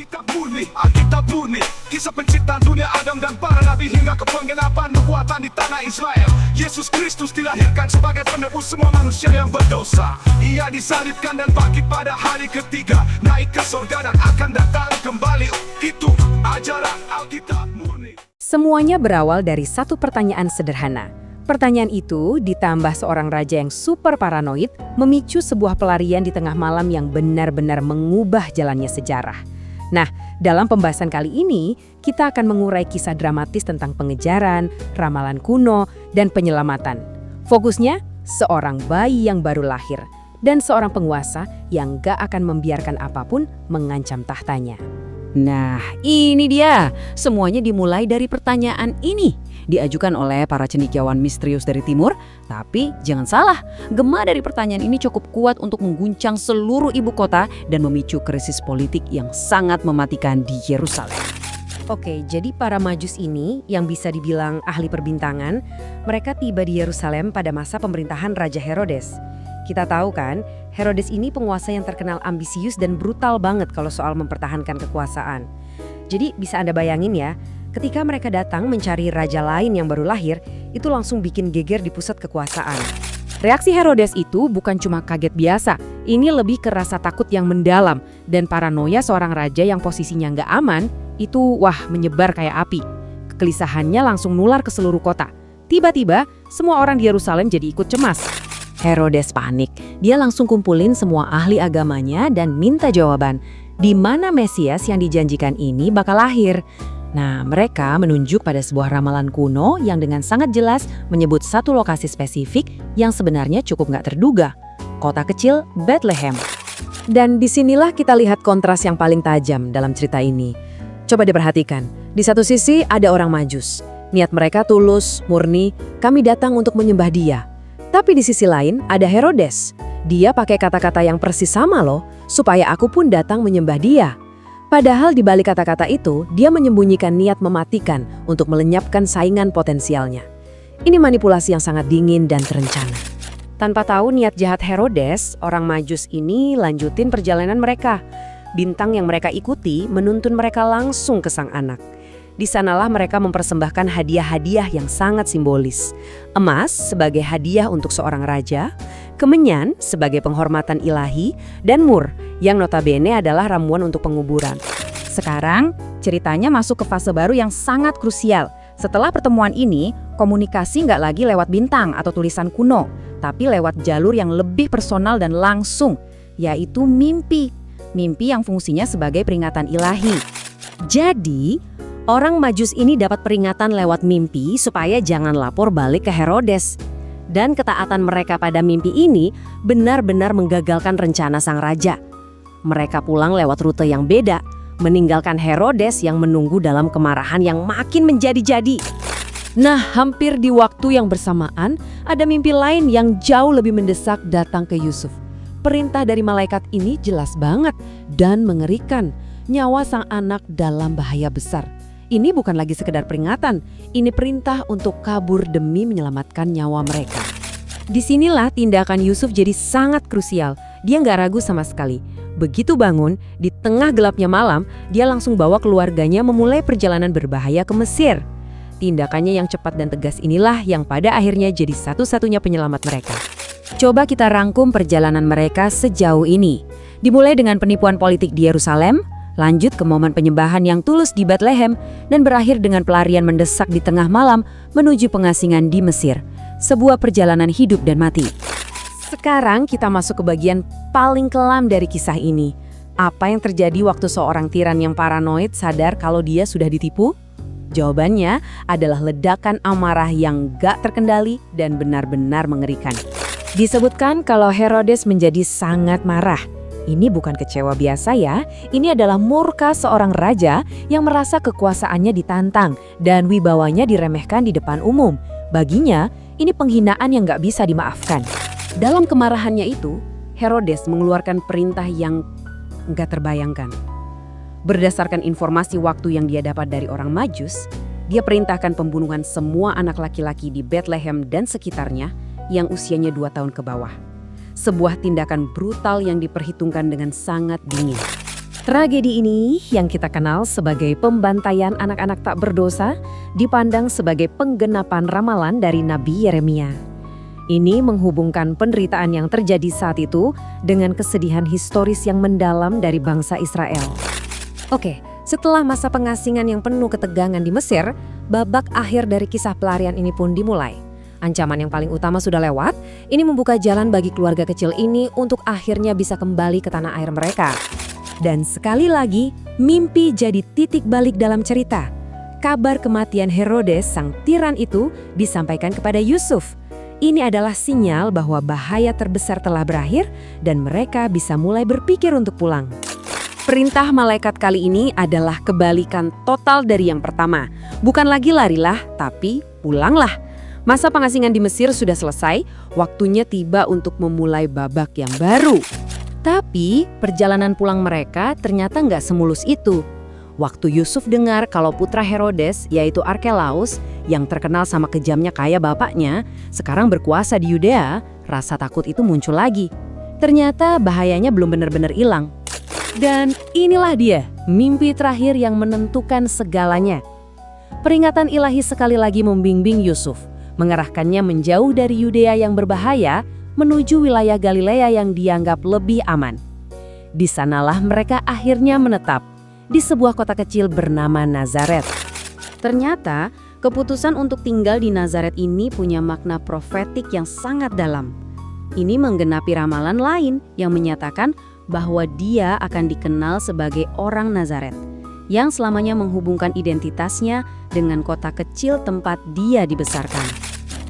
Alkitab murni, kisah penciptaan dunia Adam dan para nabi hingga ke penggenapan nubuatan di tanah Israel. Yesus Kristus dilahirkan sebagai penebus semua manusia yang berdosa. Ia disalibkan dan bangkit pada hari ketiga, naik ke surga dan akan datang kembali. Itu ajaran Alkitab murni. Semuanya berawal dari satu pertanyaan sederhana. Pertanyaan itu ditambah seorang raja yang super paranoid memicu sebuah pelarian di tengah malam yang benar-benar mengubah jalannya sejarah. Nah, dalam pembahasan kali ini, kita akan mengurai kisah dramatis tentang pengejaran, ramalan kuno, dan penyelamatan. Fokusnya, seorang bayi yang baru lahir, dan seorang penguasa yang gak akan membiarkan apapun mengancam tahtanya. Nah, ini dia. Semuanya dimulai dari pertanyaan ini. Diajukan oleh para cendekiawan misterius dari timur. Tapi jangan salah, gema dari pertanyaan ini cukup kuat untuk mengguncang seluruh ibu kota dan memicu krisis politik yang sangat mematikan di Yerusalem. Oke, jadi para Majus ini yang bisa dibilang ahli perbintangan, mereka tiba di Yerusalem pada masa pemerintahan Raja Herodes. Kita tahu kan, Herodes ini penguasa yang terkenal ambisius dan brutal banget kalau soal mempertahankan kekuasaan. Jadi bisa Anda bayangin ya, ketika mereka datang mencari raja lain yang baru lahir, itu langsung bikin geger di pusat kekuasaan. Reaksi Herodes itu bukan cuma kaget biasa, ini lebih ke rasa takut yang mendalam dan paranoia seorang raja yang posisinya nggak aman, itu menyebar kayak api. Kegelisahannya langsung nular ke seluruh kota. Tiba-tiba, semua orang di Yerusalem jadi ikut cemas. Herodes panik. Dia langsung kumpulin semua ahli agamanya dan minta jawaban. Di mana Mesias yang dijanjikan ini bakal lahir? Nah, mereka menunjuk pada sebuah ramalan kuno yang dengan sangat jelas menyebut satu lokasi spesifik yang sebenarnya cukup nggak terduga. Kota kecil Bethlehem. Dan disinilah kita lihat kontras yang paling tajam dalam cerita ini. Coba diperhatikan, di satu sisi ada orang Majus. Niat mereka tulus, murni, kami datang untuk menyembah Dia. Tapi di sisi lain ada Herodes. Dia pakai kata-kata yang persis sama loh, supaya aku pun datang menyembah Dia. Padahal di balik kata-kata itu, dia menyembunyikan niat mematikan untuk melenyapkan saingan potensialnya. Ini manipulasi yang sangat dingin dan terencana. Tanpa tahu niat jahat Herodes, orang Majus ini lanjutin perjalanan mereka. Bintang yang mereka ikuti menuntun mereka langsung ke sang anak. Di sanalah mereka mempersembahkan hadiah-hadiah yang sangat simbolis. Emas sebagai hadiah untuk seorang raja, kemenyan sebagai penghormatan ilahi, dan mur yang notabene adalah ramuan untuk penguburan. Sekarang, ceritanya masuk ke fase baru yang sangat krusial. Setelah pertemuan ini, komunikasi nggak lagi lewat bintang atau tulisan kuno, tapi lewat jalur yang lebih personal dan langsung, yaitu mimpi. Mimpi yang fungsinya sebagai peringatan ilahi. Jadi, orang Majus ini dapat peringatan lewat mimpi supaya jangan lapor balik ke Herodes. Dan ketaatan mereka pada mimpi ini benar-benar menggagalkan rencana sang raja. Mereka pulang lewat rute yang beda, meninggalkan Herodes yang menunggu dalam kemarahan yang makin menjadi-jadi. Nah, hampir di waktu yang bersamaan, ada mimpi lain yang jauh lebih mendesak datang ke Yusuf. Perintah dari malaikat ini jelas banget dan mengerikan. Nyawa sang anak dalam bahaya besar. Ini bukan lagi sekedar peringatan, ini perintah untuk kabur demi menyelamatkan nyawa mereka. Disinilah tindakan Yusuf jadi sangat krusial. Dia nggak ragu sama sekali. Begitu bangun, di tengah gelapnya malam, dia langsung bawa keluarganya memulai perjalanan berbahaya ke Mesir. Tindakannya yang cepat dan tegas inilah yang pada akhirnya jadi satu-satunya penyelamat mereka. Coba kita rangkum perjalanan mereka sejauh ini. Dimulai dengan penipuan politik di Yerusalem, lanjut ke momen penyembahan yang tulus di Bethlehem, dan berakhir dengan pelarian mendesak di tengah malam menuju pengasingan di Mesir. Sebuah perjalanan hidup dan mati. Sekarang kita masuk ke bagian paling kelam dari kisah ini. Apa yang terjadi waktu seorang tiran yang paranoid sadar kalau dia sudah ditipu? Jawabannya adalah ledakan amarah yang gak terkendali dan benar-benar mengerikan. Disebutkan kalau Herodes menjadi sangat marah. Ini bukan kecewa biasa ya, ini adalah murka seorang raja yang merasa kekuasaannya ditantang dan wibawanya diremehkan di depan umum. Baginya, ini penghinaan yang gak bisa dimaafkan. Dalam kemarahannya itu, Herodes mengeluarkan perintah yang gak terbayangkan. Berdasarkan informasi waktu yang dia dapat dari orang Majus, dia perintahkan pembunuhan semua anak laki-laki di Bethlehem dan sekitarnya yang usianya 2 tahun ke bawah. Sebuah tindakan brutal yang diperhitungkan dengan sangat dingin. Tragedi ini yang kita kenal sebagai pembantaian anak-anak tak berdosa dipandang sebagai penggenapan ramalan dari Nabi Yeremia. Ini menghubungkan penderitaan yang terjadi saat itu dengan kesedihan historis yang mendalam dari bangsa Israel. Oke, setelah masa pengasingan yang penuh ketegangan di Mesir, babak akhir dari kisah pelarian ini pun dimulai. Ancaman yang paling utama sudah lewat, ini membuka jalan bagi keluarga kecil ini untuk akhirnya bisa kembali ke tanah air mereka. Dan sekali lagi, mimpi jadi titik balik dalam cerita. Kabar kematian Herodes, sang tiran itu, disampaikan kepada Yusuf. Ini adalah sinyal bahwa bahaya terbesar telah berakhir dan mereka bisa mulai berpikir untuk pulang. Perintah malaikat kali ini adalah kebalikan total dari yang pertama. Bukan lagi larilah, tapi pulanglah. Masa pengasingan di Mesir sudah selesai, waktunya tiba untuk memulai babak yang baru. Tapi perjalanan pulang mereka ternyata nggak semulus itu. Waktu Yusuf dengar kalau putra Herodes, yaitu Arkelaus, yang terkenal sama kejamnya kayak bapaknya, sekarang berkuasa di Yudea, rasa takut itu muncul lagi. Ternyata bahayanya belum benar-benar hilang. Dan inilah dia, mimpi terakhir yang menentukan segalanya. Peringatan ilahi sekali lagi membimbing Yusuf, mengerahkannya menjauh dari Yudea yang berbahaya, menuju wilayah Galilea yang dianggap lebih aman. Di sanalah mereka akhirnya menetap, di sebuah kota kecil bernama Nazaret. Ternyata, keputusan untuk tinggal di Nazaret ini punya makna profetik yang sangat dalam. Ini menggenapi ramalan lain yang menyatakan bahwa dia akan dikenal sebagai orang Nazaret, yang selamanya menghubungkan identitasnya dengan kota kecil tempat dia dibesarkan.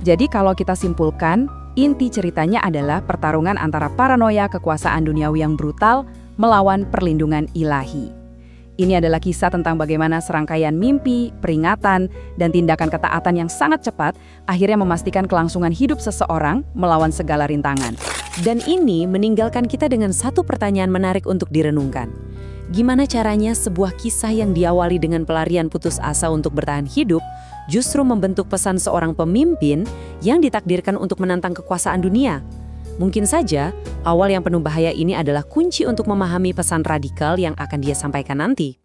Jadi kalau kita simpulkan, inti ceritanya adalah pertarungan antara paranoia kekuasaan duniawi yang brutal melawan perlindungan ilahi. Ini adalah kisah tentang bagaimana serangkaian mimpi, peringatan, dan tindakan ketaatan yang sangat cepat akhirnya memastikan kelangsungan hidup seseorang melawan segala rintangan. Dan ini meninggalkan kita dengan satu pertanyaan menarik untuk direnungkan. Gimana caranya sebuah kisah yang diawali dengan pelarian putus asa untuk bertahan hidup justru membentuk pesan seorang pemimpin yang ditakdirkan untuk menantang kekuasaan dunia? Mungkin saja awal yang penuh bahaya ini adalah kunci untuk memahami pesan radikal yang akan dia sampaikan nanti.